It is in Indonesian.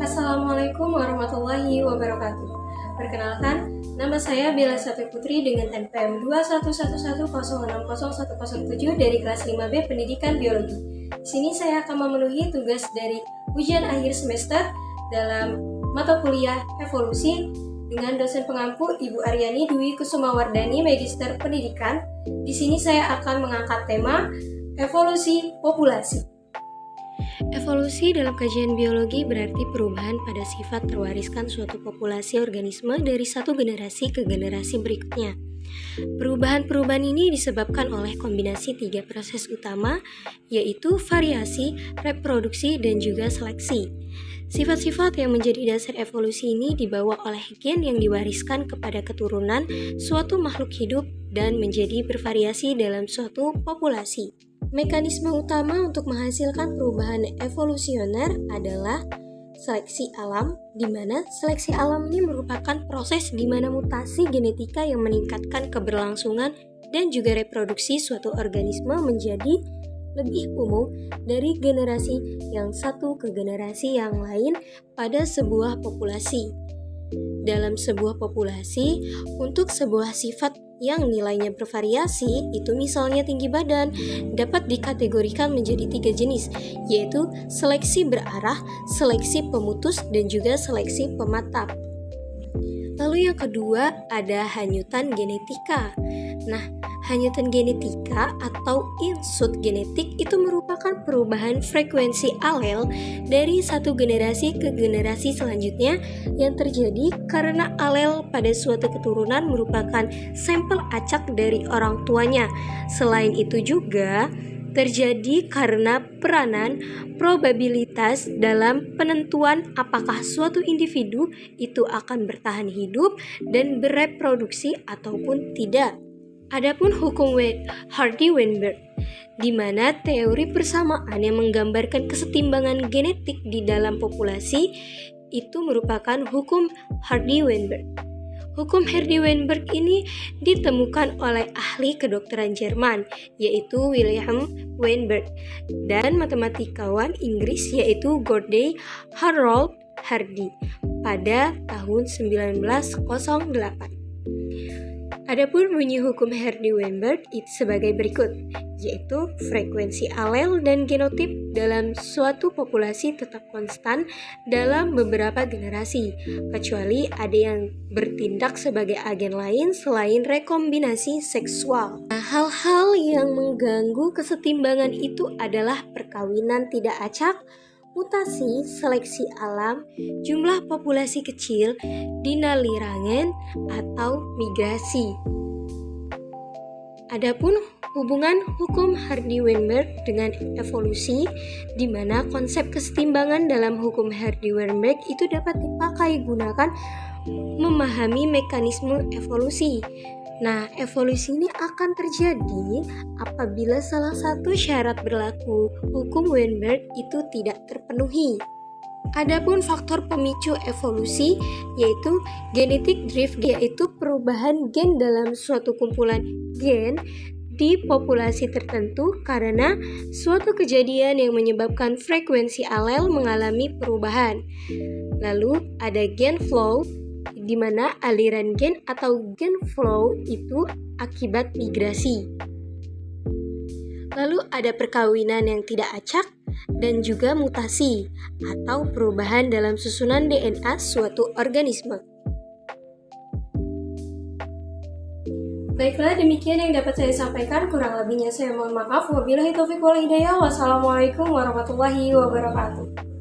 Assalamualaikum warahmatullahi wabarakatuh. Perkenalkan, nama saya Bella Satya Putri dengan NPM 21110600107 dari kelas 5B Pendidikan Biologi. Di sini saya akan memenuhi tugas dari ujian akhir semester dalam mata kuliah evolusi dengan dosen pengampu Ibu Aryani Dwi Kusumawardani, Magister Pendidikan. Di sini saya akan mengangkat tema evolusi populasi. Evolusi dalam kajian biologi berarti perubahan pada sifat terwariskan suatu populasi organisme dari satu generasi ke generasi berikutnya. Perubahan-perubahan ini disebabkan oleh kombinasi tiga proses utama, yaitu variasi, reproduksi, dan juga seleksi. Sifat-sifat yang menjadi dasar evolusi ini dibawa oleh gen yang diwariskan kepada keturunan suatu makhluk hidup dan menjadi bervariasi dalam suatu populasi. Mekanisme utama untuk menghasilkan perubahan evolusioner adalah seleksi alam, di mana seleksi alam ini merupakan proses di mana mutasi genetika yang meningkatkan keberlangsungan dan juga reproduksi suatu organisme menjadi lebih umum dari generasi yang satu ke generasi yang lain pada sebuah populasi. Dalam sebuah populasi, untuk sebuah sifat yang nilainya bervariasi, itu misalnya tinggi badan, dapat dikategorikan menjadi tiga jenis, yaitu seleksi berarah, seleksi pemutus, dan juga seleksi pematap. Lalu yang kedua ada hanyutan genetika. Nah, hanyutan genetika atau insut genetik itu merupakan perubahan frekuensi alel dari satu generasi ke generasi selanjutnya yang terjadi karena alel pada suatu keturunan merupakan sampel acak dari orang tuanya. Selain itu juga terjadi karena peranan probabilitas dalam penentuan apakah suatu individu itu akan bertahan hidup dan bereproduksi ataupun tidak. Adapun hukum Hardy-Weinberg, di mana teori persamaan yang menggambarkan kesetimbangan genetik di dalam populasi itu merupakan hukum Hardy-Weinberg. Hukum Hardy-Weinberg ini ditemukan oleh ahli kedokteran Jerman, yaitu Wilhelm Weinberg, dan matematikawan Inggris yaitu Gordon Harold Hardy pada tahun 1908. Adapun bunyi hukum Hardy-Weinberg itu sebagai berikut, yaitu frekuensi alel dan genotip dalam suatu populasi tetap konstan dalam beberapa generasi, kecuali ada yang bertindak sebagai agen lain selain rekombinasi seksual. Nah, hal-hal yang mengganggu kesetimbangan itu adalah perkawinan tidak acak, mutasi, seleksi alam, jumlah populasi kecil, dinalirangan, atau migrasi. Adapun hubungan hukum Hardy-Weinberg dengan evolusi, di mana konsep kesetimbangan dalam hukum Hardy-Weinberg itu dapat dipakai gunakan memahami mekanisme evolusi. Nah, evolusi ini akan terjadi apabila salah satu syarat berlaku hukum Weinberg itu tidak terpenuhi. Adapun faktor pemicu evolusi yaitu genetic drift, yaitu perubahan gen dalam suatu kumpulan gen di populasi tertentu karena suatu kejadian yang menyebabkan frekuensi alel mengalami perubahan. Lalu ada gen flow, di mana aliran gen atau gen flow itu akibat migrasi. Lalu ada perkawinan yang tidak acak dan juga mutasi atau perubahan dalam susunan DNA suatu organisme. Baiklah, demikian yang dapat saya sampaikan. Kurang lebihnya saya mohon maaf. Wabillahi taufiq wal hidayah. Wassalamualaikum warahmatullahi wabarakatuh.